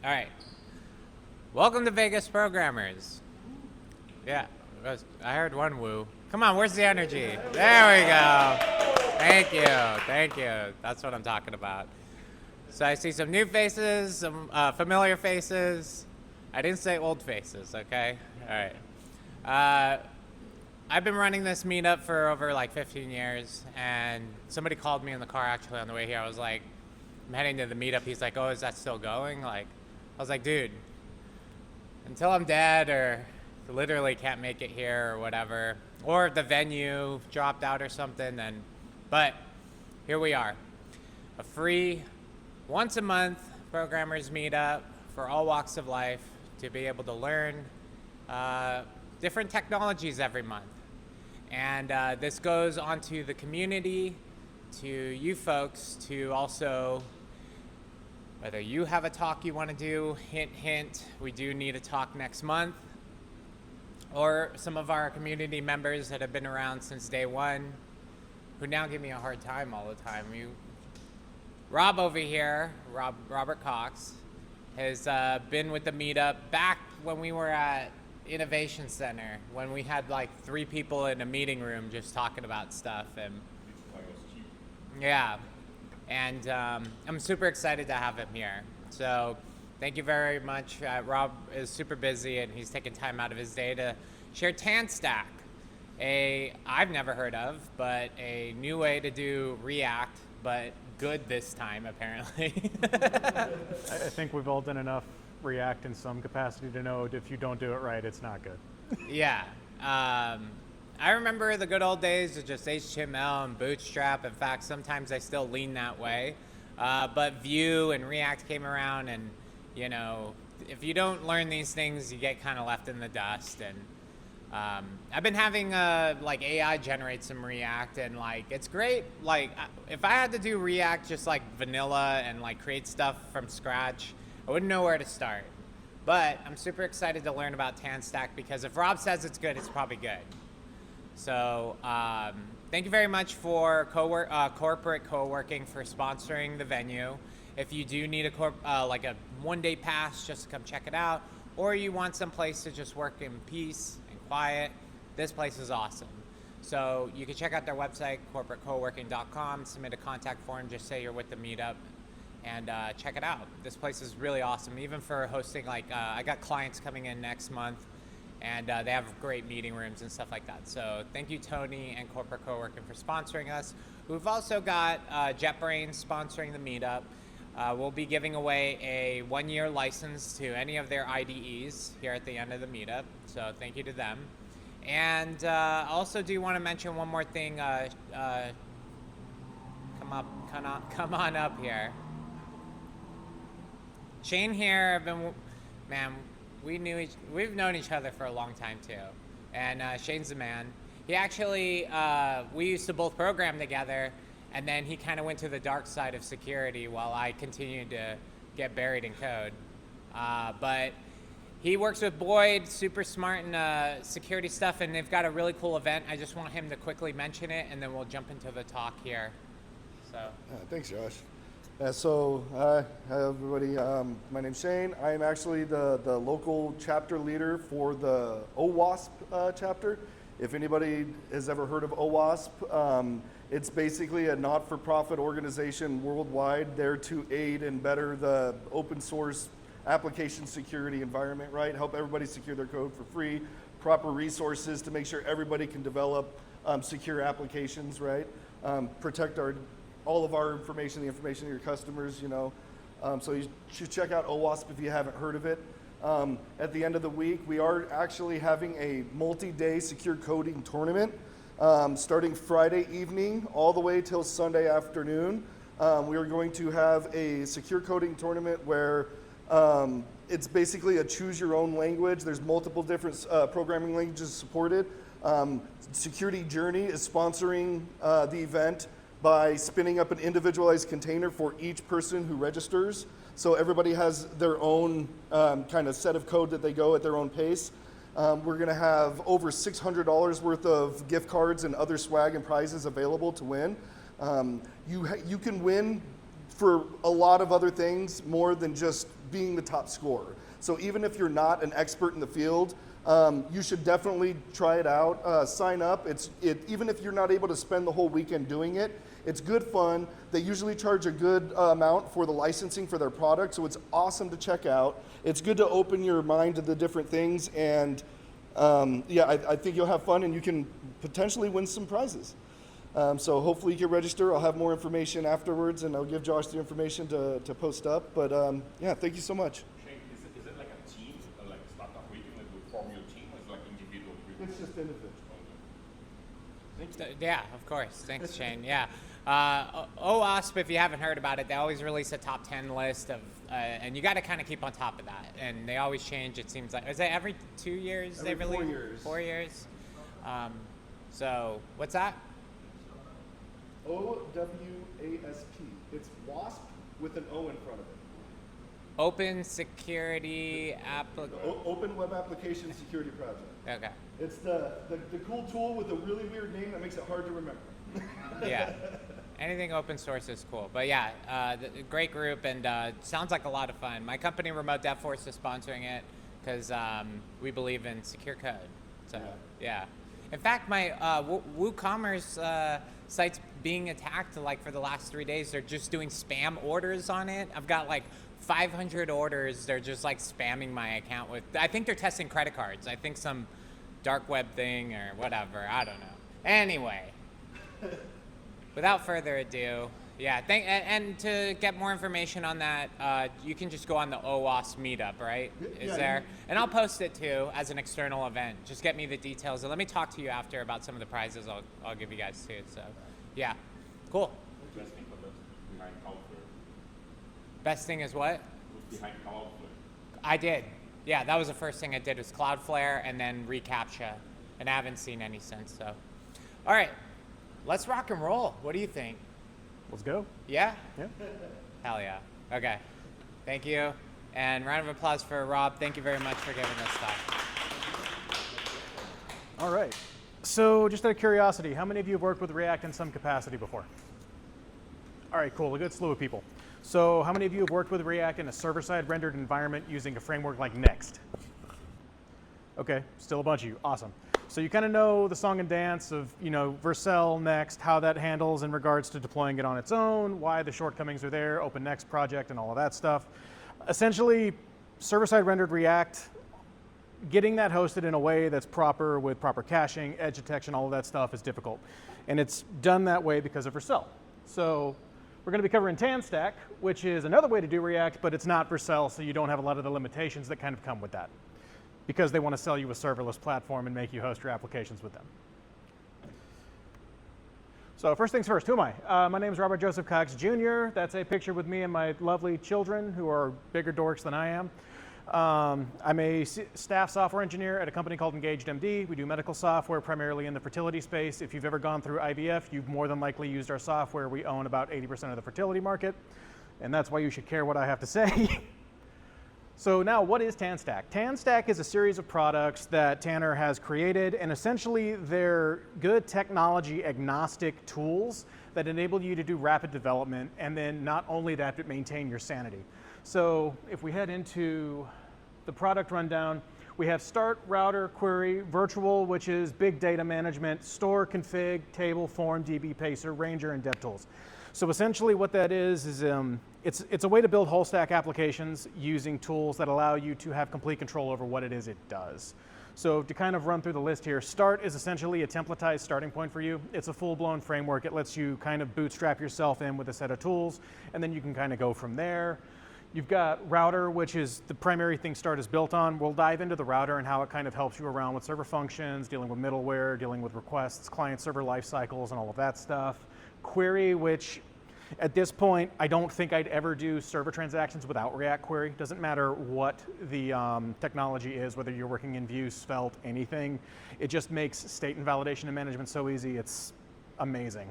All right. Welcome to Vegas Programmers. Yeah, I heard one woo. Come on, where's the energy? There we go. Thank you. That's what I'm talking about. So I see some new faces, some familiar faces. I didn't say old faces, okay? All right. I've been running this meetup for over like 15 years, and somebody called me in the car actually on the way here. I was like, I'm heading to the meetup. He's like, oh, is that still going? Like, I was like, dude, until I'm dead or literally can't make it here or whatever, or if the venue dropped out or something, then, but here we are. A free, once a month programmers meetup for all walks of life to be able to learn different technologies every month. And this goes onto the community, to you folks, to also, whether you have a talk you want to do, hint, hint, we do need a talk next month, or some of our community members that have been around since day one, who now give me a hard time all the time. Rob over here, Robert Cox, has been with the meetup back when we were at Innovation Center, when we had like 3 people in a meeting room just talking about stuff. And yeah, and I'm super excited to have him here. So thank you very much. Rob is super busy and he's taking time out of his day to share TanStack, I've never heard of, but a new way to do React, but good this time apparently. I think we've all done enough React in some capacity to know if you don't do it right, it's not good. Yeah. I remember the good old days of just HTML and Bootstrap. In fact, sometimes I still lean that way. But Vue and React came around, and you know, if you don't learn these things, you get kind of left in the dust. And I've been having like AI generate some React, and like it's great. Like if I had to do React just like vanilla and like create stuff from scratch, I wouldn't know where to start. But I'm super excited to learn about TanStack because if Rob says it's good, it's probably good. So thank you very much for Corporate Coworking for sponsoring the venue. If you do need like a one-day pass just to come check it out, or you want some place to just work in peace and quiet, this place is awesome. So you can check out their website, corporatecoworking.com, submit a contact form, just say you're with the meetup, and check it out. This place is really awesome, even for hosting, like I got clients coming in next month, and they have great meeting rooms and stuff like that. So thank you, Tony and Corporate Coworking, for sponsoring us. We've also got JetBrains sponsoring the meetup. We'll be giving away a 1-year license to any of their IDEs here at the end of the meetup. So thank you to them. And also do want to mention one more thing. Come on up here. Shane here, we've known each other for a long time too, and Shane's the man. He actually, we used to both program together, and then he kind of went to the dark side of security while I continued to get buried in code. But he works with Boyd, super smart in security stuff, and they've got a really cool event. I just want him to quickly mention it, and then we'll jump into the talk here. So. Thanks, Josh. Hi everybody. My name's Shane. I am actually the local chapter leader for the OWASP chapter. If anybody has ever heard of OWASP, it's basically a not-for-profit organization worldwide there to aid and better the open source application security environment, right? Help everybody secure their code for free, proper resources to make sure everybody can develop secure applications, right? Protect all of our information, the information of your customers, you know. So you should check out OWASP if you haven't heard of it. At the end of the week, we are actually having a multi-day secure coding tournament starting Friday evening all the way till Sunday afternoon. We are going to have a secure coding tournament where it's basically a choose your own language. There's multiple different programming languages supported. Security Journey is sponsoring the event by spinning up an individualized container for each person who registers. So everybody has their own kind of set of code that they go at their own pace. We're gonna have over $600 worth of gift cards and other swag and prizes available to win. You can win for a lot of other things more than just being the top scorer. So even if you're not an expert in the field, you should definitely try it out. Sign up. Even if you're not able to spend the whole weekend doing it, it's good fun. They usually charge a good amount for the licensing for their product, so it's awesome to check out. It's good to open your mind to the different things, and I think you'll have fun, and you can potentially win some prizes. So hopefully you can register. I'll have more information afterwards, and I'll give Josh the information to post up. But thank you so much. Shane, is it like a team, like a startup weekend that would form your team, or is it like individual? It's just individual. Yeah, of course. Thanks, Shane. Yeah. OWASP, if you haven't heard about it, they always release a top 10 list of, and you got to kind of keep on top of that. And they always change, it seems like. Is it every 2 years Every they release? 4 years. 4 years. So, what's that? OWASP. It's WASP with an O in front of it. Open Security Open Web Application Security Project. Okay. It's the cool tool with a really weird name that makes it hard to remember. Yeah. Anything open source is cool. But yeah, great group, and sounds like a lot of fun. My company, Remote Dev Force, is sponsoring it because we believe in secure code. So, yeah. In fact, my WooCommerce site's being attacked like for the last 3 days. They're just doing spam orders on it. I've got like 500 orders. They're just like spamming my account with, I think they're testing credit cards. I think some dark web thing or whatever. I don't know. Anyway, without further ado, yeah, and to get more information on that, you can just go on the OWASP meetup, right? Is there? And I'll post it too as an external event. Just get me the details, and let me talk to you after about some of the prizes I'll give you guys too. So, yeah, cool. Best thing for behind Cloudflare. Best thing is what? Behind Cloudflare. I did. Yeah, that was the first thing I did was Cloudflare and then reCAPTCHA, and I haven't seen any since. So, all right, let's rock and roll. What do you think? Let's go. Yeah? Yeah. Hell yeah. Okay. Thank you. And round of applause for Rob. Thank you very much for giving us stuff. All right. So just out of curiosity, how many of you have worked with React in some capacity before? All right, cool. A good slew of people. So how many of you have worked with React in a server-side rendered environment using a framework like Next? Okay, still a bunch of you. Awesome. So you kind of know the song and dance of, Vercel, Next, how that handles in regards to deploying it on its own, why the shortcomings are there, Open Next project, and all of that stuff. Essentially, server-side rendered React, getting that hosted in a way that's proper with proper caching, edge detection, all of that stuff is difficult. And it's done that way because of Vercel. So we're going to be covering TanStack, which is another way to do React, but it's not Vercel, so you don't have a lot of the limitations that kind of come with that, because they want to sell you a serverless platform and make you host your applications with them. So first things first, who am I? My name is Robert Joseph Cox Jr. That's a picture with me and my lovely children who are bigger dorks than I am. I'm a staff software engineer at a company called EngagedMD. We do medical software primarily in the fertility space. If you've ever gone through IVF, you've more than likely used our software. We own about 80% of the fertility market, and that's why you should care what I have to say. So now, what is TanStack? TanStack is a series of products that Tanner has created, and essentially they're good technology agnostic tools that enable you to do rapid development, and then not only that, but maintain your sanity. So if we head into the product rundown, we have start, router, query, virtual, which is big data management, store, config, table, form, DB, pacer, ranger, and DevTools. So essentially what that is it's a way to build whole stack applications using tools that allow you to have complete control over what it is it does. So to kind of run through the list here, Start is essentially a templatized starting point for you. It's a full-blown framework. It lets you kind of bootstrap yourself in with a set of tools, and then you can kind of go from there. You've got Router, which is the primary thing Start is built on. We'll dive into the router and how it kind of helps you around with server functions, dealing with middleware, dealing with requests, client-server lifecycles, and all of that stuff. Query, which at this point, I don't think I'd ever do server transactions without React Query. Doesn't matter what the technology is, whether you're working in Vue, Svelte, anything. It just makes state and validation and management so easy. It's amazing.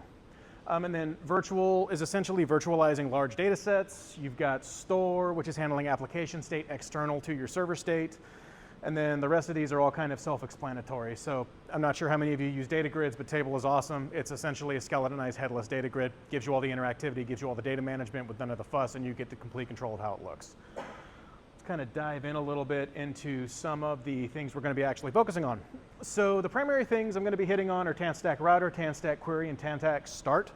And then Virtual is essentially virtualizing large data sets. You've got Store, which is handling application state external to your server state. And then the rest of these are all kind of self-explanatory. So I'm not sure how many of you use data grids, but Table is awesome. It's essentially a skeletonized headless data grid. Gives you all the interactivity, gives you all the data management with none of the fuss, and you get the complete control of how it looks. Let's kind of dive in a little bit into some of the things we're going to be actually focusing on. So the primary things I'm going to be hitting on are TanStack Router, TanStack Query, and TanStack Start.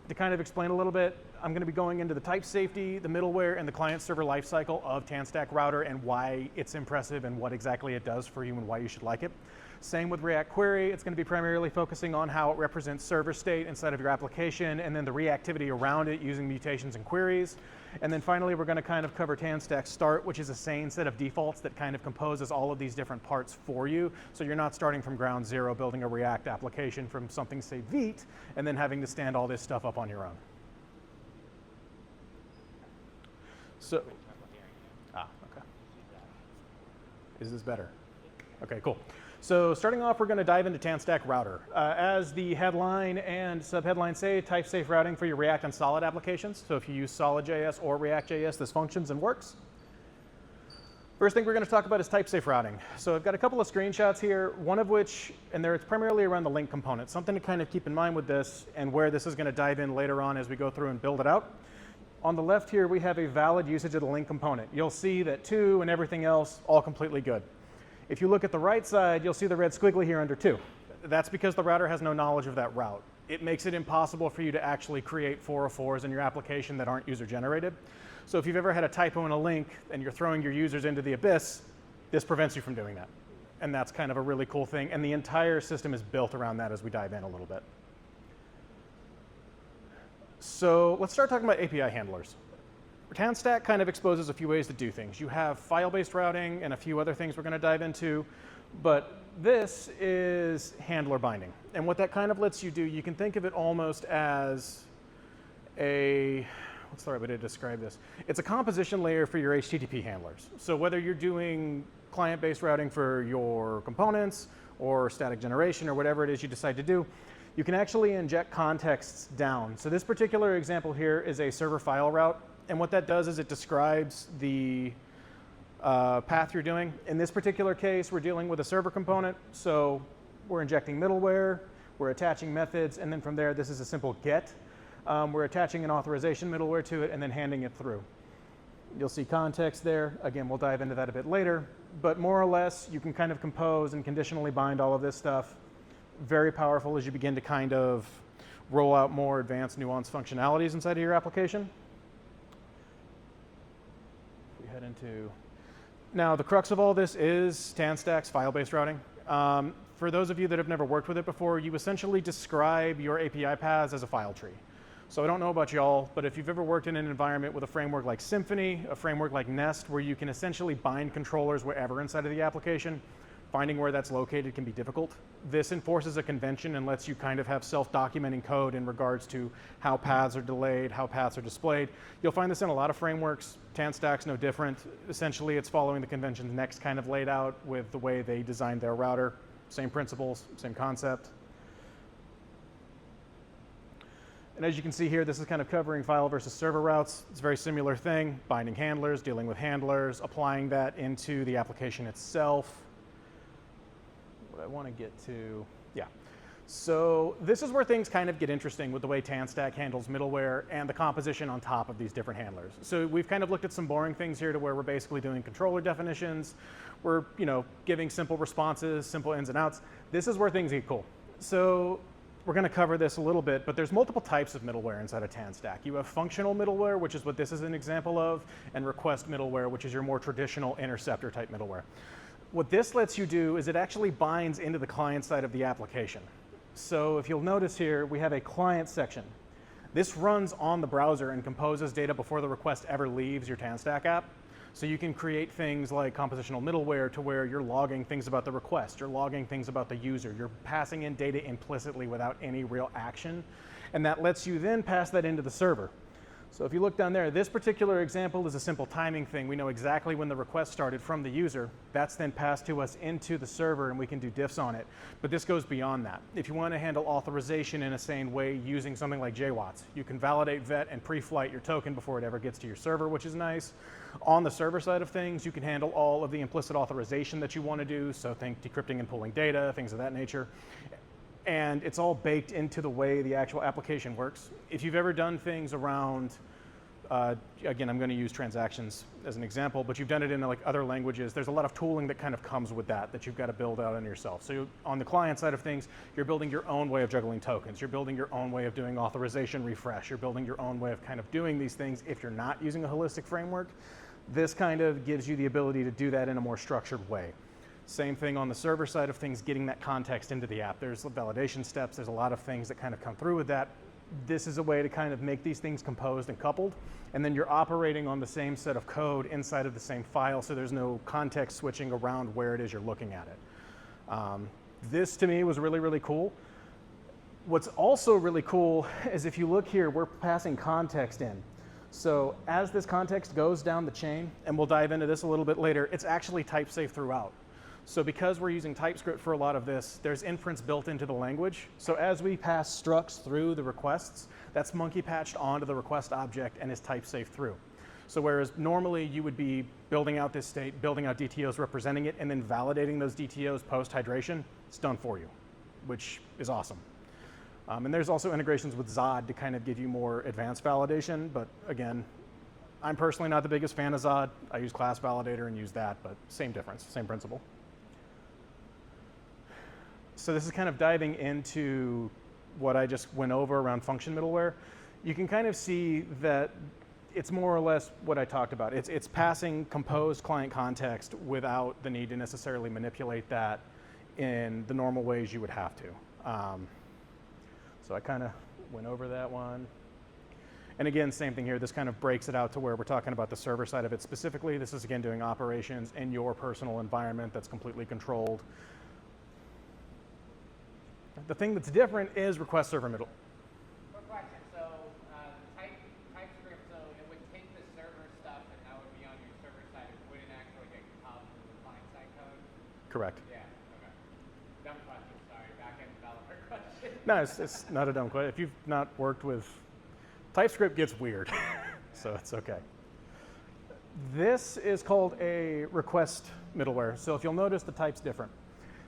To kind of explain a little bit, I'm going to be going into the type safety, the middleware, and the client-server lifecycle of TanStack Router and why it's impressive and what exactly it does for you and why you should like it. Same with React Query. It's going to be primarily focusing on how it represents server state inside of your application and then the reactivity around it using mutations and queries. And then finally, we're going to kind of cover TanStack Start, which is a sane set of defaults that kind of composes all of these different parts for you. So you're not starting from ground zero, building a React application from something, say, Vite, and then having to stand all this stuff up on your own. So, okay. Is this better? Okay, cool. So starting off, we're going to dive into TanStack Router. As the headline and subheadline say, type-safe routing for your React and Solid applications. So if you use Solid.js or React.js, this functions and works. First thing we're going to talk about is type-safe routing. So I've got a couple of screenshots here, one of which, and it's primarily around the link component. Something to kind of keep in mind with this and where this is going to dive in later on as we go through and build it out. On the left here, we have a valid usage of the link component. You'll see that 2 and everything else, all completely good. If you look at the right side, you'll see the red squiggly here under 2. That's because the router has no knowledge of that route. It makes it impossible for you to actually create 404s in your application that aren't user-generated. So if you've ever had a typo in a link and you're throwing your users into the abyss, this prevents you from doing that. And that's kind of a really cool thing. And the entire system is built around that as we dive in a little bit. So let's start talking about API handlers. TanStack kind of exposes a few ways to do things. You have file-based routing and a few other things we're going to dive into, but this is handler binding. And what that kind of lets you do, you can think of it almost as a, what's the right way to describe this? It's a composition layer for your HTTP handlers. So whether you're doing client-based routing for your components or static generation or whatever it is you decide to do, you can actually inject contexts down. So this particular example here is a server file route. And what that does is it describes the path you're doing. In this particular case, we're dealing with a server component. So we're injecting middleware, we're attaching methods, and then from there, this is a simple get. We're attaching an authorization middleware to it and then handing it through. You'll see context there. Again, we'll dive into that a bit later. But more or less, you can kind of compose and conditionally bind all of this stuff. Very powerful as you begin to kind of roll out more advanced, nuanced functionalities inside of your application. Head into now the crux of all this is TanStack's file-based routing. For those of you that have never worked with it before, you essentially describe your API paths as a file tree. So I don't know about y'all, but if you've ever worked in an environment with a framework like Symfony, a framework like Nest, where you can essentially bind controllers wherever inside of the application, finding where that's located can be difficult. This enforces a convention and lets you kind of have self-documenting code in regards to how paths are delayed, how paths are displayed. You'll find this in a lot of frameworks. TanStack's no different. Essentially, it's following the conventions Next kind of laid out with the way they designed their router. Same principles, same concept. And as you can see here, this is kind of covering file versus server routes. It's a very similar thing, binding handlers, dealing with handlers, applying that into the application itself. I want to get to, yeah. So this is where things kind of get interesting with the way TanStack handles middleware and the composition on top of these different handlers. So we've kind of looked at some boring things here to where we're basically doing controller definitions. We're, giving simple responses, simple ins and outs. This is where things get cool. So we're going to cover this a little bit, but there's multiple types of middleware inside of TanStack. You have functional middleware, which is what this is an example of, and request middleware, which is your more traditional interceptor type middleware. What this lets you do is it actually binds into the client side of the application. So if you'll notice here, we have a client section. This runs on the browser and composes data before the request ever leaves your TanStack app. So you can create things like compositional middleware to where you're logging things about the request, you're logging things about the user, you're passing in data implicitly without any real action. And that lets you then pass that into the server. So if you look down there, this particular example is a simple timing thing. We know exactly when the request started from the user. That's then passed to us into the server, and we can do diffs on it. But this goes beyond that. If you want to handle authorization in a sane way using something like JWATs, you can validate, vet, and pre-flight your token before it ever gets to your server, which is nice. On the server side of things, you can handle all of the implicit authorization that you want to do, so think decrypting and pulling data, things of that nature. And it's all baked into the way the actual application works. If you've ever done things around, again, I'm going to use transactions as an example, but you've done it in like other languages, there's a lot of tooling that kind of comes with that you've got to build out on yourself. So on the client side of things, you're building your own way of juggling tokens. You're building your own way of doing authorization refresh. You're building your own way of kind of doing these things if you're not using a holistic framework. This kind of gives you the ability to do that in a more structured way. Same thing on the server side of things, getting that context into the app. There's validation steps. There's a lot of things that kind of come through with that. This is a way to kind of make these things composed and coupled, and then you're operating on the same set of code inside of the same file, so there's no context switching around where it is you're looking at it. This to me was really, really cool. What's also really cool is if you look here, we're passing context in. So as this context goes down the chain, and we'll dive into this a little bit later, it's actually type safe throughout. So because we're using TypeScript for a lot of this, there's inference built into the language. So as we pass structs through the requests, that's monkey patched onto the request object and is type safe through. So whereas normally you would be building out this state, building out DTOs representing it, and then validating those DTOs post-hydration, it's done for you, which is awesome. And there's also integrations with Zod to kind of give you more advanced validation, but again, I'm personally not the biggest fan of Zod. I use Class Validator and use that, but same difference, same principle. So this is kind of diving into what I just went over around function middleware. You can kind of see that it's more or less what I talked about. It's passing composed client context without the need to necessarily manipulate that in the normal ways you would have to. So I kind of went over that one. And again, same thing here. This kind of breaks it out to where we're talking about the server side of it specifically. This is, again, doing operations in your personal environment that's completely controlled. The thing that's different is request server middle. Quick question. So TypeScript, so it would take the server stuff and that would be on your server side. It wouldn't actually get compiled from the client side code? Correct. Yeah, okay. Dumb question, sorry. Back-end developer question. No, it's not a dumb question. If you've not worked with, TypeScript gets weird, so it's okay. This is called a request middleware. So if you'll notice, the type's different.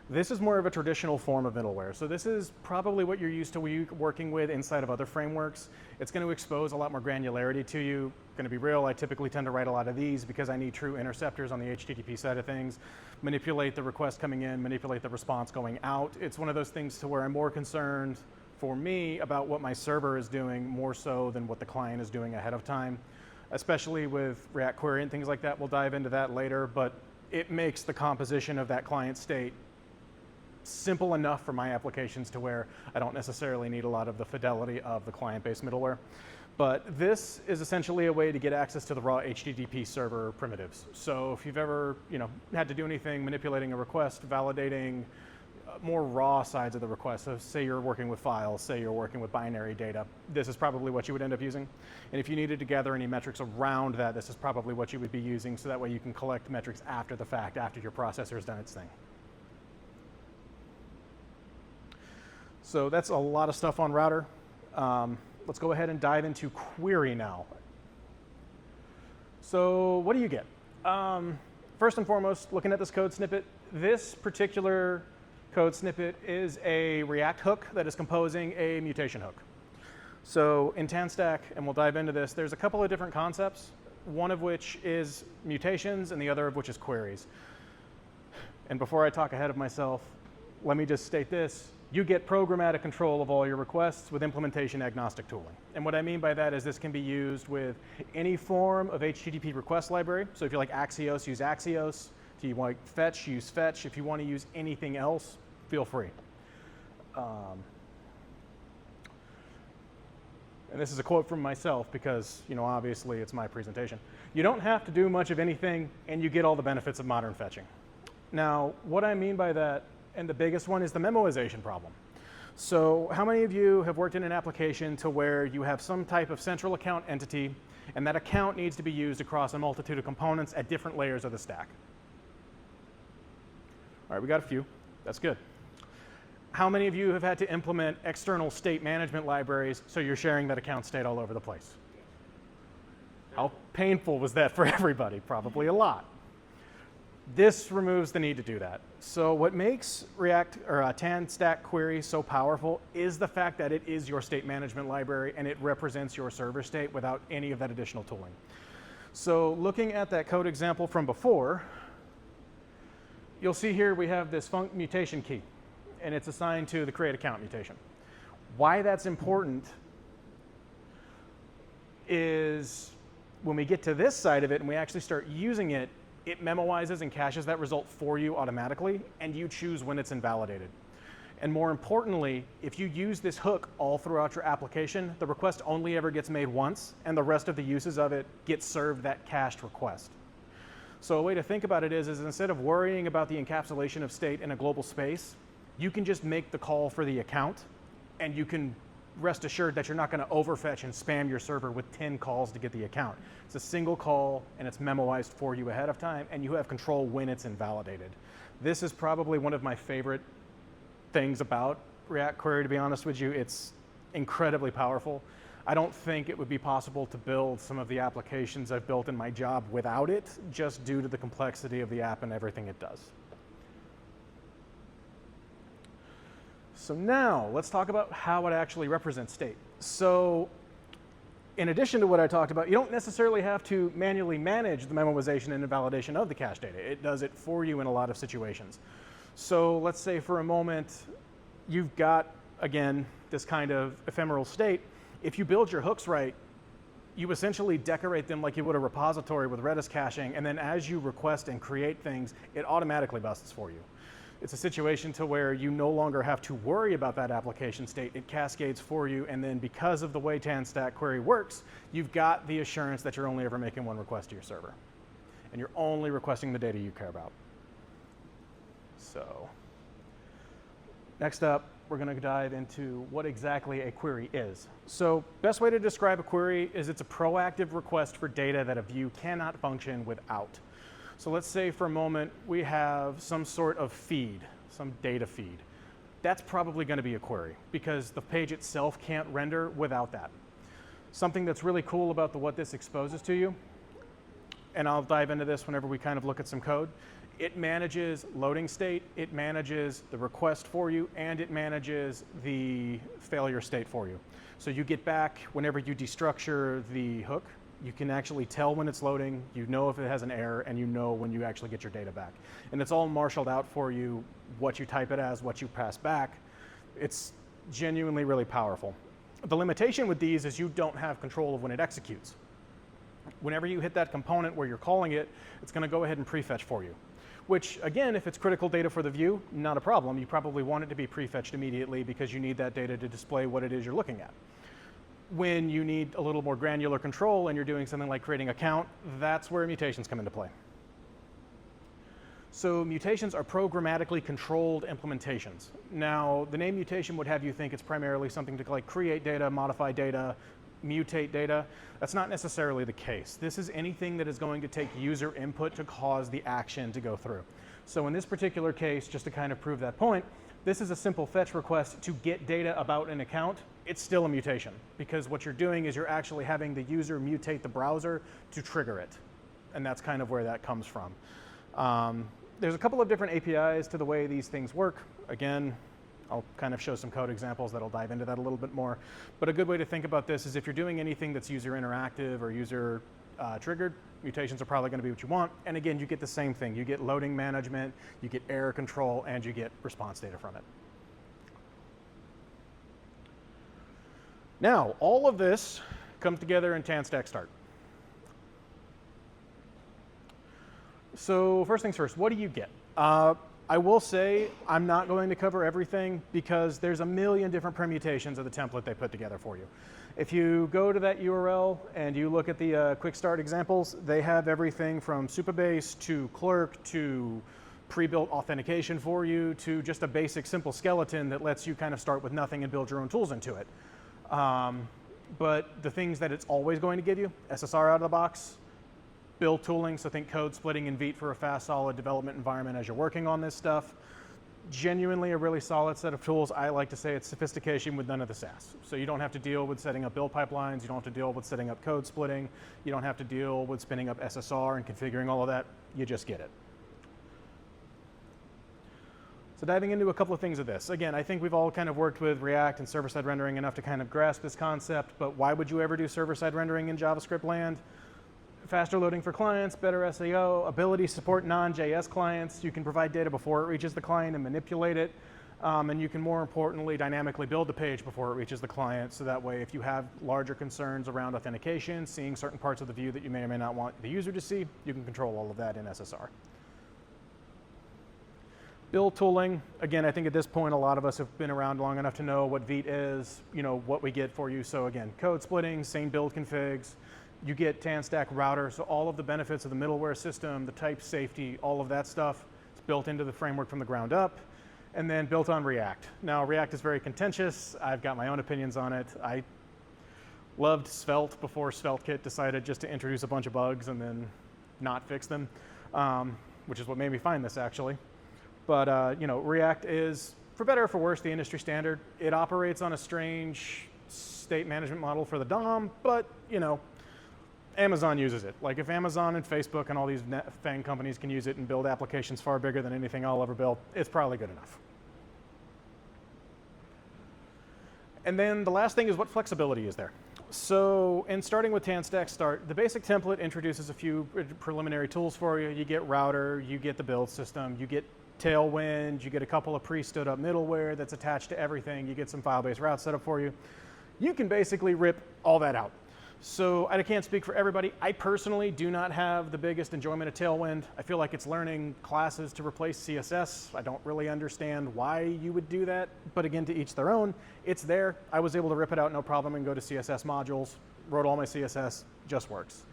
This is more of a traditional form of middleware. So this is probably what you're used to working with inside of other frameworks. It's going to expose a lot more granularity to you. Going to be real, I typically tend to write a lot of these because I need true interceptors on the HTTP side of things, manipulate the request coming in, manipulate the response going out. It's one of those things to where I'm more concerned for me about what my server is doing more so than what the client is doing ahead of time, especially with React Query and things like that. We'll dive into that later, but it makes the composition of that client state simple enough for my applications to where I don't necessarily need a lot of the fidelity of the client-based middleware. But this is essentially a way to get access to the raw HTTP server primitives. So if you've ever had to do anything manipulating a request, validating more raw sides of the request, so say you're working with files, say you're working with binary data, this is probably what you would end up using. And if you needed to gather any metrics around that, this is probably what you would be using, so that way you can collect metrics after the fact, after your processor has done its thing. So that's a lot of stuff on router. Let's go ahead and dive into query now. So what do you get? First and foremost, looking at this code snippet, this particular code snippet is a React hook that is composing a mutation hook. So in TanStack, and we'll dive into this, there's a couple of different concepts, one of which is mutations and the other of which is queries. And before I talk ahead of myself, let me just state this. You get programmatic control of all your requests with implementation agnostic tooling. And what I mean by that is this can be used with any form of HTTP request library. So if you like Axios, use Axios. If you like Fetch, use Fetch. If you want to use anything else, feel free. And this is a quote from myself because, obviously it's my presentation. You don't have to do much of anything and you get all the benefits of modern fetching. Now, what I mean by that, and the biggest one, is the memoization problem. So how many of you have worked in an application to where you have some type of central account entity, and that account needs to be used across a multitude of components at different layers of the stack? All right, we got a few. That's good. How many of you have had to implement external state management libraries so you're sharing that account state all over the place? How painful was that for everybody? Probably a lot. This removes the need to do that. So what makes React or TanStack query so powerful is the fact that it is your state management library and it represents your server state without any of that additional tooling. So looking at that code example from before, you'll see here we have this func mutation key, and it's assigned to the create account mutation. Why that's important is when we get to this side of it and we actually start using it, it memoizes and caches that result for you automatically, and you choose when it's invalidated. And more importantly, if you use this hook all throughout your application, the request only ever gets made once, and the rest of the uses of it get served that cached request. So a way to think about it is instead of worrying about the encapsulation of state in a global space, you can just make the call for the account, and you can rest assured that you're not going to overfetch and spam your server with 10 calls to get the account. It's a single call, and it's memoized for you ahead of time, and you have control when it's invalidated. This is probably one of my favorite things about React Query, to be honest with you. It's incredibly powerful. I don't think it would be possible to build some of the applications I've built in my job without it, just due to the complexity of the app and everything it does. So now let's talk about how it actually represents state. So in addition to what I talked about, you don't necessarily have to manually manage the memoization and invalidation of the cache data. It does it for you in a lot of situations. So let's say for a moment, you've got, again, this kind of ephemeral state. If you build your hooks right, you essentially decorate them like you would a repository with Redis caching, and then as you request and create things, it automatically busts for you. It's a situation to where you no longer have to worry about that application state. It cascades for you, and then because of the way TanStack query works, you've got the assurance that you're only ever making one request to your server. And you're only requesting the data you care about. So next up, we're going to dive into what exactly a query is. So best way to describe a query is it's a proactive request for data that a view cannot function without. So let's say for a moment we have some sort of feed, some data feed. That's probably going to be a query because the page itself can't render without that. Something that's really cool about what this exposes to you, and I'll dive into this whenever we kind of look at some code, it manages loading state, it manages the request for you, and it manages the failure state for you. So you get back, whenever you destructure the hook, you can actually tell when it's loading, you know if it has an error, and you know when you actually get your data back. And it's all marshaled out for you, what you type it as, what you pass back. It's genuinely really powerful. The limitation with these is you don't have control of when it executes. Whenever you hit that component where you're calling it, it's going to go ahead and prefetch for you. Which, again, if it's critical data for the view, not a problem. You probably want it to be prefetched immediately because you need that data to display what it is you're looking at. When you need a little more granular control and you're doing something like creating a count, that's where mutations come into play. So mutations are programmatically controlled implementations. Now, the name mutation would have you think it's primarily something to like create data, modify data, mutate data. That's not necessarily the case. This is anything that is going to take user input to cause the action to go through. So in this particular case, just to kind of prove that point, this is a simple fetch request to get data about an account. It's still a mutation because what you're doing is you're actually having the user mutate the browser to trigger it. And that's kind of where that comes from. There's a couple of different APIs to the way these things work. Again, I'll kind of show some code examples that'll dive into that a little bit more. But a good way to think about this is if you're doing anything that's user interactive or user triggered, mutations are probably going to be what you want. And again, you get the same thing. You get loading management, you get error control, and you get response data from it. Now, all of this comes together in TanStack Start. So first things first, what do you get? I will say I'm not going to cover everything because there's a million different permutations of the template they put together for you. If you go to that URL and you look at the quick start examples, they have everything from Supabase to Clerk to pre-built authentication for you to just a basic simple skeleton that lets you kind of start with nothing and build your own tools into it. But the things that it's always going to give you, SSR out of the box, build tooling, so think code splitting and Vite for a fast, solid development environment as you're working on this stuff. Genuinely a really solid set of tools. I like to say it's sophistication with none of the sass. So you don't have to deal with setting up build pipelines, you don't have to deal with setting up code splitting, you don't have to deal with spinning up SSR and configuring all of that, you just get it. So diving into a couple of things of this. Again, I think we've all kind of worked with React and server-side rendering enough to kind of grasp this concept, but why would you ever do server-side rendering in JavaScript land? Faster loading for clients, better SEO, ability to support non-JS clients. You can provide data before it reaches the client and manipulate it. And you can, more importantly, dynamically build the page before it reaches the client. So that way, if you have larger concerns around authentication, seeing certain parts of the view that you may or may not want the user to see, you can control all of that in SSR. Build tooling, again, I think at this point, a lot of us have been around long enough to know what Vite is, you know, what we get for you. So again, code splitting, same build configs. You get TanStack router, so all of the benefits of the middleware system, the type safety, all of that stuff is built into the framework from the ground up, and then built on React. Now, React is very contentious. I've got my own opinions on it. I loved Svelte before SvelteKit decided just to introduce a bunch of bugs and then not fix them, which is what made me find this, actually. But you know, React is, for better or for worse, the industry standard. It operates on a strange state management model for the DOM, but you know, Amazon uses it. Like if Amazon and Facebook and all these FANG companies can use it and build applications far bigger than anything I'll ever build, it's probably good enough. And then the last thing is what flexibility is there. So in starting with TanStack Start, the basic template introduces a few preliminary tools for you. You get router, you get the build system, you get Tailwind, you get a couple of pre-stood up middleware that's attached to everything, you get some file-based routes set up for you. You can basically rip all that out. So I can't speak for everybody. I personally do not have the biggest enjoyment of Tailwind. I feel like it's learning classes to replace CSS. I don't really understand why you would do that, but again, to each their own. It's there. I was able to rip it out no problem and go to CSS modules, wrote all my CSS, just works.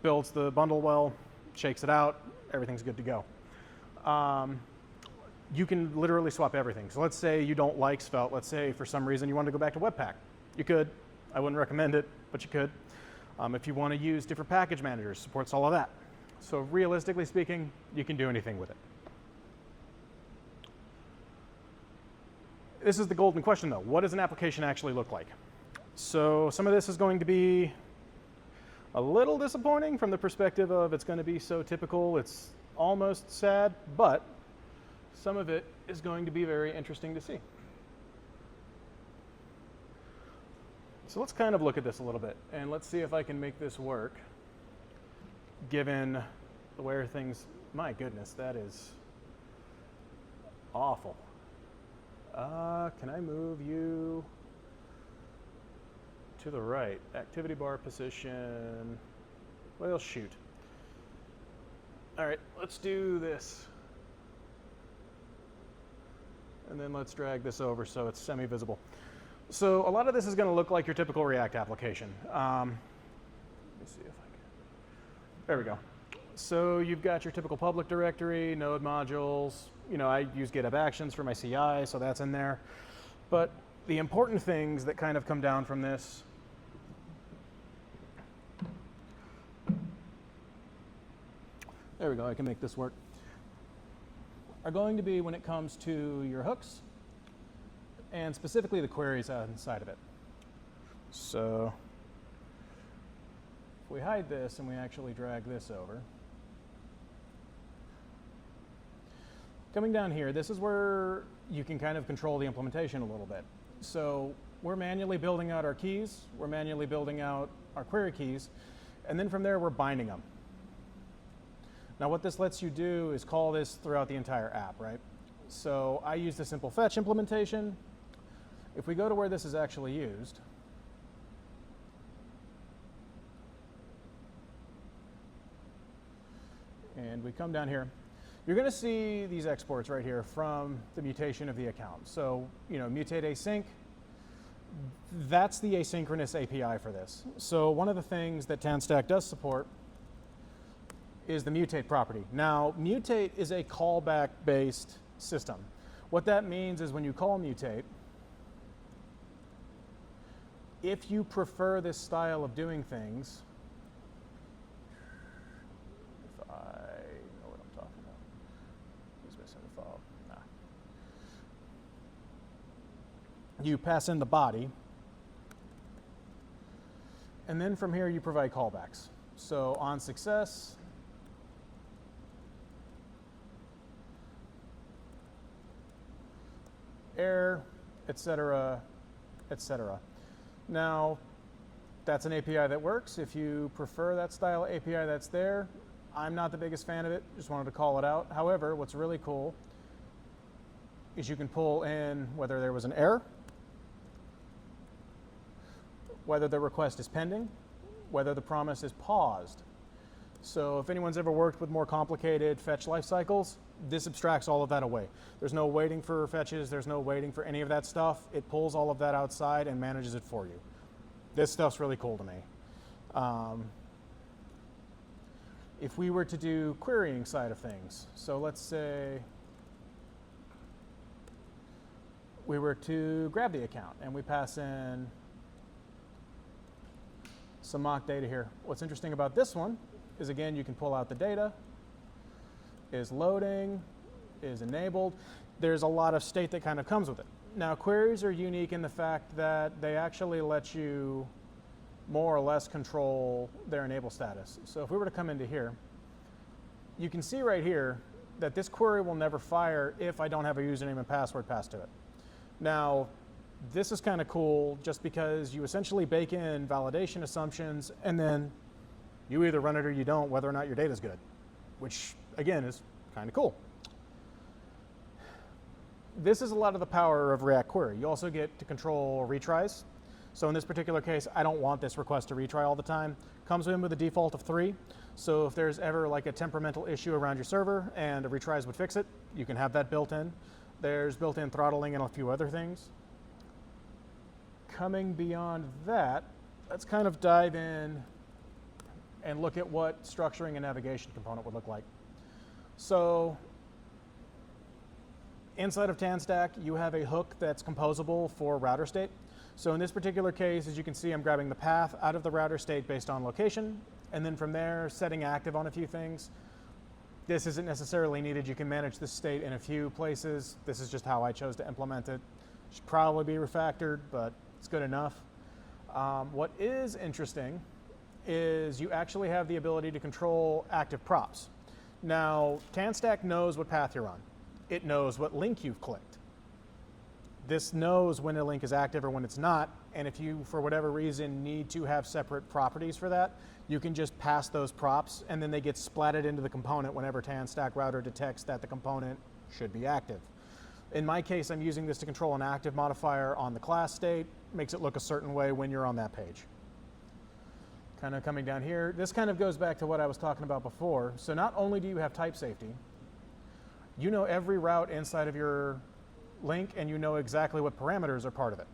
Builds the bundle well, shakes it out, everything's good to go. You can literally swap everything. So let's say you don't like Svelte. Let's say for some reason you want to go back to Webpack. You could. I wouldn't recommend it, but you could. If you want to use different package managers, supports all of that. So realistically speaking, you can do anything with it. This is the golden question though. What does an application actually look like? So some of this is going to be a little disappointing from the perspective of it's going to be so typical, it's almost sad, but some of it is going to be very interesting to see. So let's kind of look at this a little bit, and let's see if I can make this work, given where things, my goodness, that is awful. Can I move you to the right? Activity bar position, well, shoot. All right, let's do this. And then let's drag this over so it's semi-visible. So a lot of this is going to look like your typical React application. Let me see if I can. There we go. So you've got your typical public directory, node modules. You know, I use GitHub Actions for my CI, so that's in there. But the important things that kind of come down from this there we go, I can make this work, are going to be when it comes to your hooks, and specifically the queries inside of it. So if we hide this and we actually drag this over, coming down here, this is where you can kind of control the implementation a little bit. So we're manually building out our keys, we're manually building out our query keys, and then from there we're binding them. Now what this lets you do is call this throughout the entire app, right? So I use the simple fetch implementation. If we go to where this is actually used, and we come down here, you're going to see these exports right here from the mutation of the account. So, you know, mutate async, that's the asynchronous API for this. So one of the things that TanStack does support is the mutate property. Now, mutate is a callback-based system. What that means is when you call mutate, if you prefer this style of doing things, if I know what I'm talking about, who's missing the file? Nah. You pass in the body, and then from here you provide callbacks. So on success, error, etc., etc. Now, that's an API that works. If you prefer that style API that's there, I'm not the biggest fan of it, just wanted to call it out. However, what's really cool is you can pull in whether there was an error, whether the request is pending, whether the promise is paused. So if anyone's ever worked with more complicated fetch life cycles, this abstracts all of that away. There's no waiting for fetches, there's no waiting for any of that stuff. It pulls all of that outside and manages it for you. This stuff's really cool to me. If we were to do querying side of things, so let's say we were to grab the account and we pass in some mock data here. What's interesting about this one is, again, you can pull out the data, is loading, is enabled. There's a lot of state that kind of comes with it. Now, queries are unique in the fact that they actually let you more or less control their enable status. So if we were to come into here, you can see right here that this query will never fire if I don't have a username and password passed to it. Now, this is kind of cool just because you essentially bake in validation assumptions and then you either run it or you don't, whether or not your data is good, which again is kind of cool. This is a lot of the power of React Query. You also get to control retries. So in this particular case, I don't want this request to retry all the time. Comes in with a default of 3. So if there's ever like a temperamental issue around your server and a retries would fix it, you can have that built in. There's built-in throttling and a few other things. Coming beyond that, let's kind of dive in and look at what structuring a navigation component would look like. So inside of TanStack, you have a hook that's composable for router state. So in this particular case, as you can see, I'm grabbing the path out of the router state based on location, and then from there, setting active on a few things. This isn't necessarily needed. You can manage this state in a few places. This is just how I chose to implement it. Should probably be refactored, but it's good enough. What is interesting is you actually have the ability to control active props. Now, TanStack knows what path you're on. It knows what link you've clicked. This knows when a link is active or when it's not, and if you, for whatever reason, need to have separate properties for that, you can just pass those props, and then they get splatted into the component whenever TanStack router detects that the component should be active. In my case, I'm using this to control an active modifier on the class state, makes it look a certain way when you're on that page. Kind of coming down here, this kind of goes back to what I was talking about before. So not only do you have type safety, you know every route inside of your link and you know exactly what parameters are part of it.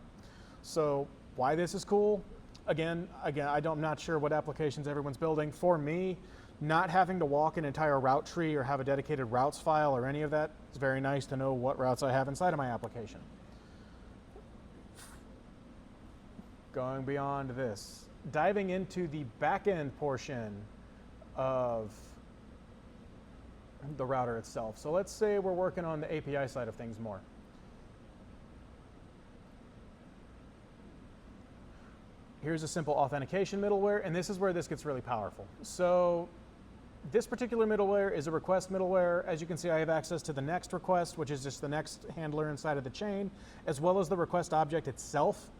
So why this is cool, again, I'm not sure what applications everyone's building. For me, not having to walk an entire route tree or have a dedicated routes file or any of that, it's very nice to know what routes I have inside of my application. Going beyond this, diving into the back-end portion of the router itself. So let's say we're working on the API side of things more. Here's a simple authentication middleware, and this is where this gets really powerful. So this particular middleware is a request middleware. As you can see, I have access to the next request, which is just the next handler inside of the chain, as well as the request object itself.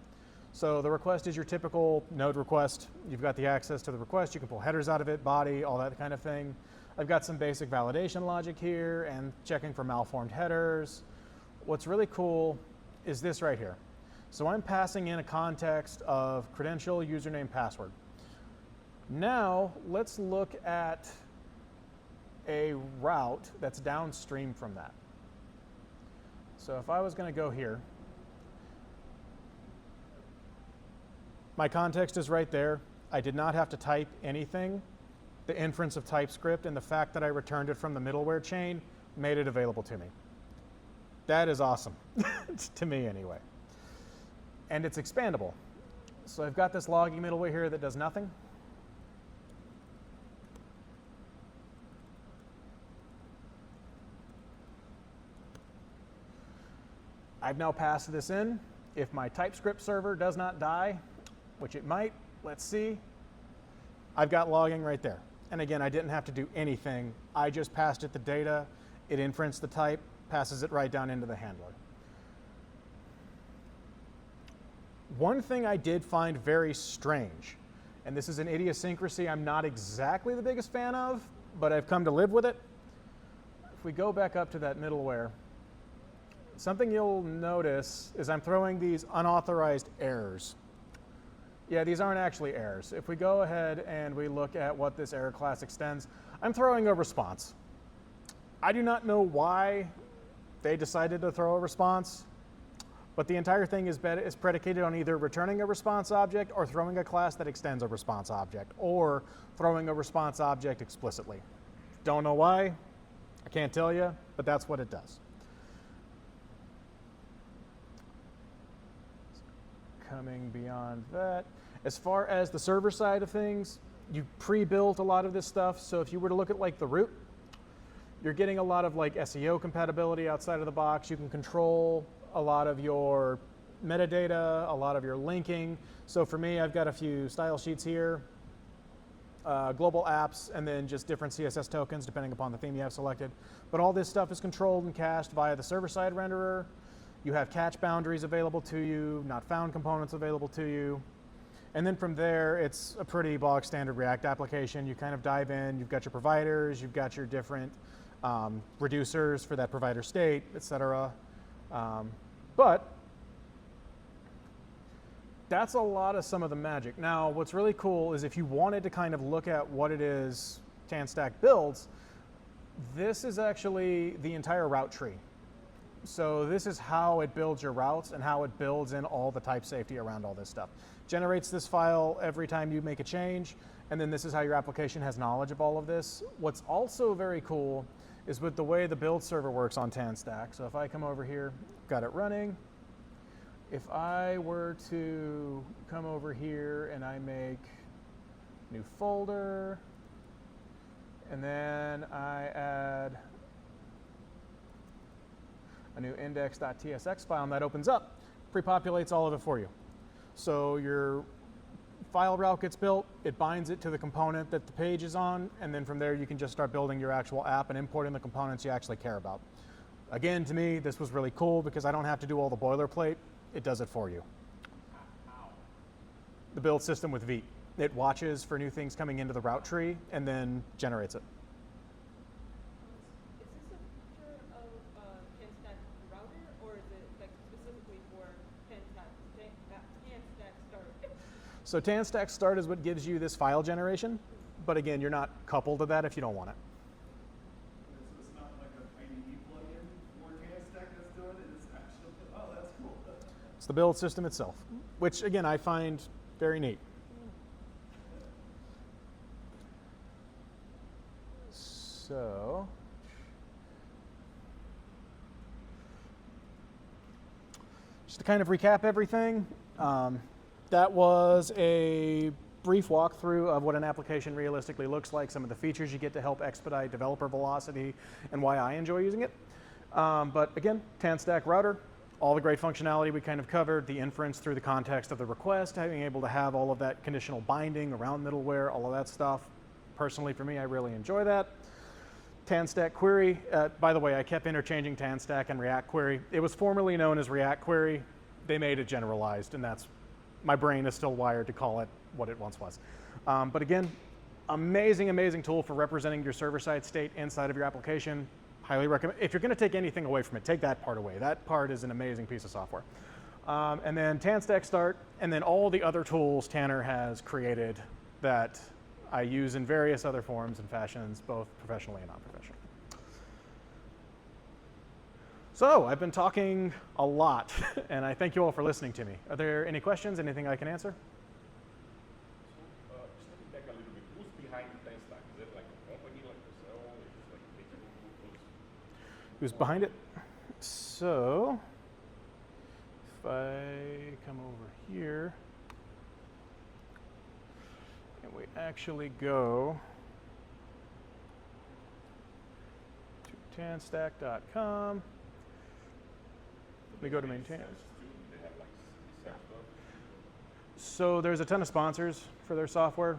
So the request is your typical node request. You've got the access to the request. You can pull headers out of it, body, all that kind of thing. I've got some basic validation logic here and checking for malformed headers. What's really cool is this right here. So I'm passing in a context of credential, username, password. Now let's look at a route that's downstream from that. So if I was going to go here, my context is right there. I did not have to type anything. the inference of TypeScript and the fact that I returned it from the middleware chain made it available to me. That is awesome, to me anyway. And it's expandable. So I've got this logging middleware here that does nothing. I've now passed this in. If my TypeScript server does not die, which it might, let's see, I've got logging right there. And again, I didn't have to do anything. I just passed it the data, it inferenced the type, passes it right down into the handler. One thing I did find very strange, and this is an idiosyncrasy I'm not exactly the biggest fan of, but I've come to live with it. If we go back up to that middleware, something you'll notice is I'm throwing these unauthorized errors. Yeah, these aren't actually errors. If we go ahead and we look at what this error class extends, I'm throwing a response. I do not know why they decided to throw a response, but the entire thing is predicated on either returning a response object or throwing a class that extends a response object, or throwing a response object explicitly. Don't know why, I can't tell you, but that's what it does. Coming beyond that, as far as the server side of things, you pre-built a lot of this stuff. So if you were to look at like the root, you're getting a lot of like SEO compatibility outside of the box. You can control a lot of your metadata, a lot of your linking. So for me, I've got a few style sheets here, global apps, and then just different CSS tokens depending upon the theme you have selected. But all this stuff is controlled and cached via the server-side renderer. You have catch boundaries available to you, not found components available to you. And then from there, it's a pretty bog standard React application. You kind of dive in, you've got your providers, you've got your different reducers for that provider state, etc. But that's a lot of some of the magic. Now, what's really cool is if you wanted to kind of look at what it is TanStack builds, this is actually the entire route tree. So this is how it builds your routes and how it builds in all the type safety around all this stuff. Generates this file every time you make a change, and then this is how your application has knowledge of all of this. What's also very cool is with the way the build server works on TanStack. So if I come over here, got it running. If I were to come over here and I make new folder, and then I add a new index.tsx file, and that opens up, pre-populates all of it for you. So your file route gets built, it binds it to the component that the page is on, and then from there you can just start building your actual app and importing the components you actually care about. Again, to me, this was really cool because I don't have to do all the boilerplate, it does it for you. The build system with Vite. It watches for new things coming into the route tree and then generates it. So TanStack Start is what gives you this file generation, but again, you're not coupled to that if you don't want it. So it's not like a IDE plugin for TanStack that's doing it, it's actually, oh, that's cool. It's the build system itself, which again, I find very neat. So, just to kind of recap everything, that was a brief walkthrough of what an application realistically looks like, some of the features you get to help expedite developer velocity, and why I enjoy using it. But again, TanStack router, all the great functionality we kind of covered, the inference through the context of the request, being able to have all of that conditional binding around middleware, all of that stuff. Personally, for me, I really enjoy that. TanStack query, by the way, I kept interchanging TanStack and React query. It was formerly known as React query. They made it generalized, and that's, my brain is still wired to call it what it once was. But again, amazing, amazing tool for representing your server-side state inside of your application. Highly recommend. If you're going to take anything away from it, take that part away. That part is an amazing piece of software. And then TanStack Start, and then all the other tools Tanner has created that I use in various other forms and fashions, both professionally and non-professionally. So I've been talking a lot, and I thank you all for listening to me. Are there any questions, anything I can answer? Just looking back a little bit, who's behind TanStack? Is it who's behind it. So if I come over here and we actually go to TanStack.com, we go to maintain. They have like research stuff. So there's a ton of sponsors for their software,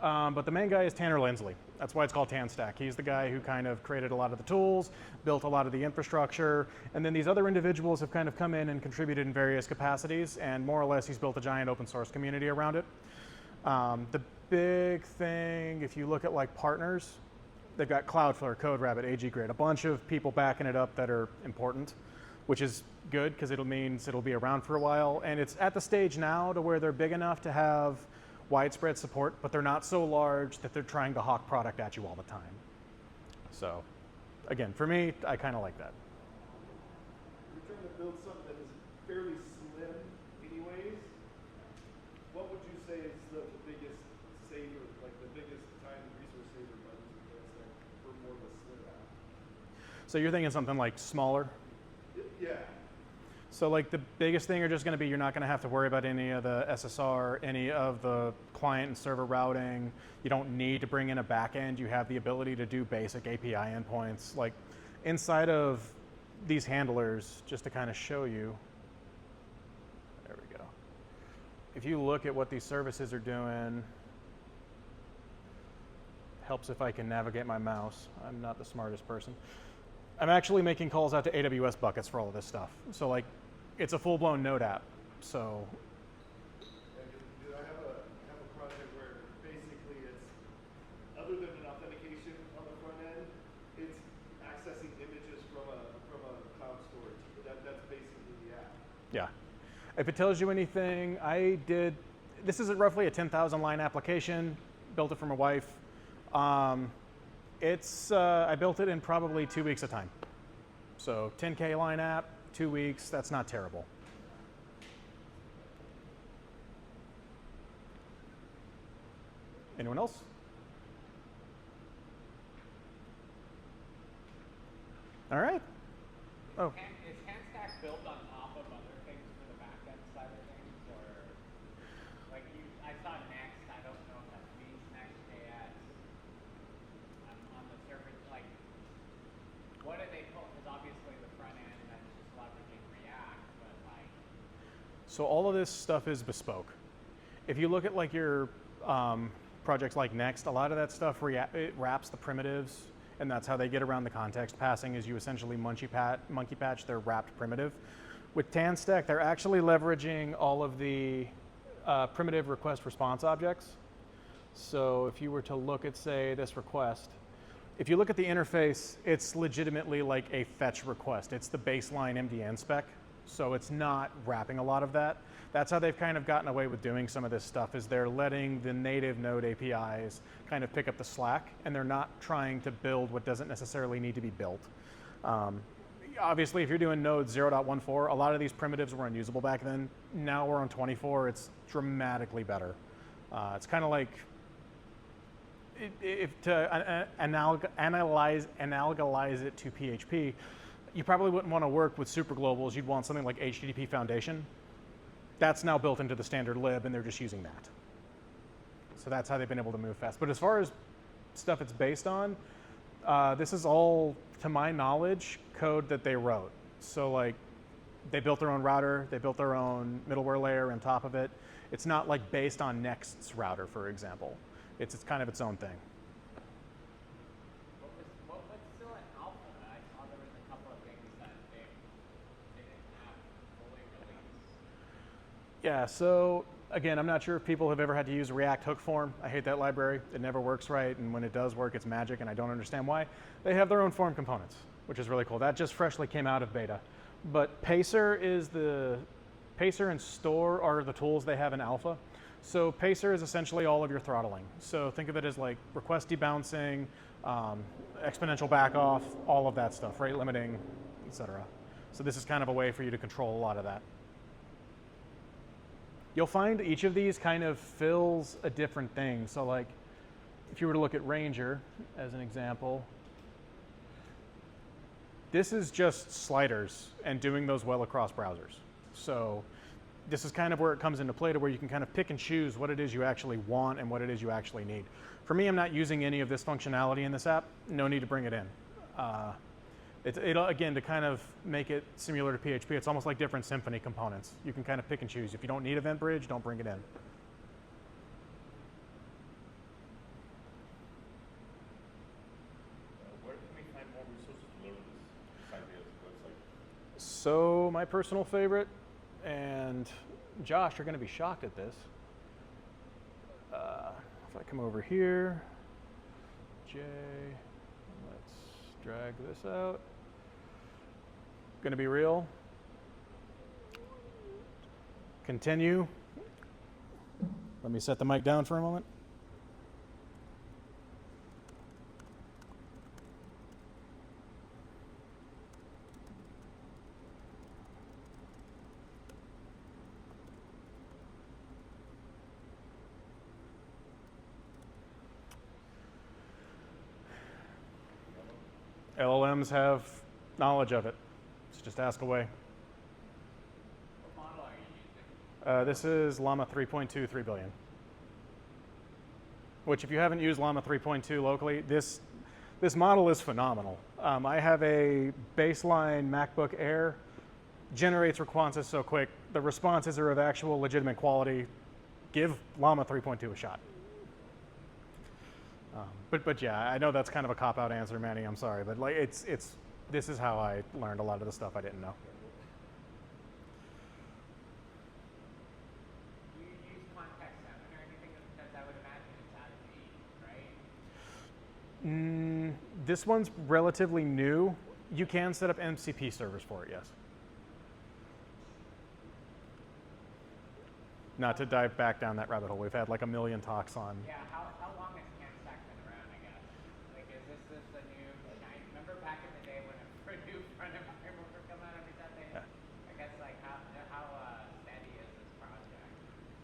but the main guy is Tanner Lindsley. That's why it's called TanStack. He's the guy who kind of created a lot of the tools, built a lot of the infrastructure, and then these other individuals have kind of come in and contributed in various capacities, and more or less he's built a giant open source community around it. The big thing, if you look at like partners, they've got Cloudflare, CodeRabbit, AGGrid, a bunch of people backing it up that are important, which is good because it means it'll be around for a while. And it's at the stage now to where they're big enough to have widespread support, but they're not so large that they're trying to hawk product at you all the time. So again, for me, I kind of like that. You're trying to build something that is fairly slim anyways. What would you say is the biggest saver, like the biggest time and resource saver buttons in TanStack for more of a slim app? So you're thinking something like smaller? Yeah. So like the biggest thing are just going to be you're not going to have to worry about any of the SSR, any of the client and server routing. You don't need to bring in a backend. You have the ability to do basic API endpoints. Like inside of these handlers, just to kind of show you, there we go. If you look at what these services are doing, helps if I can navigate my mouse. I'm not the smartest person. I'm actually making calls out to AWS buckets for all of this stuff. So like, it's a full-blown Node app. So I have a project where basically it's, other than an authentication on the front end, it's accessing images from a cloud storage. That's basically the app. yeah, if it tells you anything, this is roughly a 10,000 line application, built it for my wife. I built it in probably 2 weeks of time. So 10K line app, 2 weeks, that's not terrible. Anyone else? All right. Oh, Is TanStack built on top of other things for the backend side of things, or like I saw Next. I don't know if that means Next.js on the server. Like, what do they pull? Because obviously the front end that's just leveraging React, but like. so all of this stuff is bespoke. If you look at like your projects like Next, a lot of that stuff it wraps the primitives, and that's how they get around the context passing. Is you essentially monkey patch their wrapped primitive. With TanStack, they're actually leveraging all of the primitive request response objects. So if you were to look at, say, this request, if you look at the interface, it's legitimately like a fetch request. It's the baseline MDN spec, so it's not wrapping a lot of that. That's how they've kind of gotten away with doing some of this stuff, is they're letting the native Node APIs kind of pick up the slack, and they're not trying to build what doesn't necessarily need to be built. Obviously, if you're doing Node 0.14, a lot of these primitives were unusable back then. Now we're on 24, it's dramatically better. It's kind of like, if to analogize it to PHP, you probably wouldn't want to work with superglobals. You'd want something like HTTP Foundation. That's now built into the standard lib, and they're just using that. So that's how they've been able to move fast. But as far as stuff it's based on, this is all, to my knowledge, code that they wrote. So like, they built their own router, they built their own middleware layer on top of it. It's not like based on Next's router, for example. It's kind of its own thing. What was still in alpha? I saw there was a couple of things that they didn't have fully released. Yeah, so again, I'm not sure if people have ever had to use React hook form. I hate that library. It never works right, and when it does work, it's magic, and I don't understand why. They have their own form components, which is really cool. That just freshly came out of beta. But Pacer and Store are the tools they have in alpha. So Pacer is essentially all of your throttling. So think of it as like request debouncing, exponential backoff, all of that stuff, rate limiting, etc. So this is kind of a way for you to control a lot of that. You'll find each of these kind of fills a different thing. So like, if you were to look at Ranger as an example, This is just sliders and doing those well across browsers. So this is kind of where it comes into play to where you can kind of pick and choose what it is you actually want and what it is you actually need. For me, I'm not using any of this functionality in this app. No need to bring it in. It'll, again, to kind of make it similar to PHP, it's almost like different Symfony components. You can kind of pick and choose. If you don't need Event Bridge, don't bring it in. Where can we find more resources to learn this besides the website? So my personal favorite, and Josh, you're going to be shocked at this. If I come over here, Jay, let's drag this out. Going to be real. Continue. Let me set the mic down for a moment. LLMs have knowledge of it. So just ask away. What model are you using? This is Llama 3.2 3 billion. Which, if you haven't used Llama 3.2 locally, this model is phenomenal. I have a baseline MacBook Air, generates responses so quick. The responses are of actual legitimate quality. Give Llama 3.2 a shot. But yeah, I know that's kind of a cop-out answer, Manny. I'm sorry, but like this is how I learned a lot of the stuff I didn't know. Do you use Contact 7 or anything? Because I would imagine it's out of date, right? This one's relatively new. You can set up MCP servers for it, yes. Not to dive back down that rabbit hole. We've had like a million talks on. Yeah, how long has TanStack been around, I guess? Like, is this the new shine? Remember back in the day when a new front-end framework would come out every Sunday? Yeah. I guess, like, how steady is this project?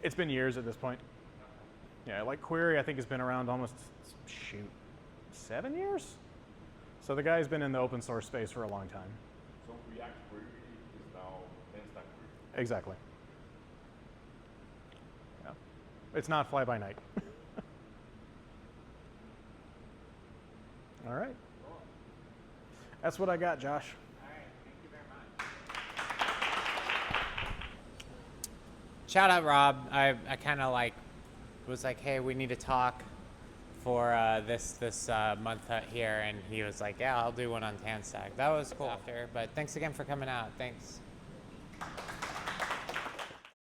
It's been years at this point. Yeah, like Query, I think has been around almost, 7 years? So the guy's been in the open source space for a long time. So React Query is now TanStack Query. Exactly. Yeah. It's not fly by night. All right. Cool. That's what I got, Josh. All right, thank you very much. Shout out Rob. I kind of was like, hey, we need to talk for this month here, and he was like, yeah, I'll do one on TanStack. That was cool. But thanks again for coming out. Thanks.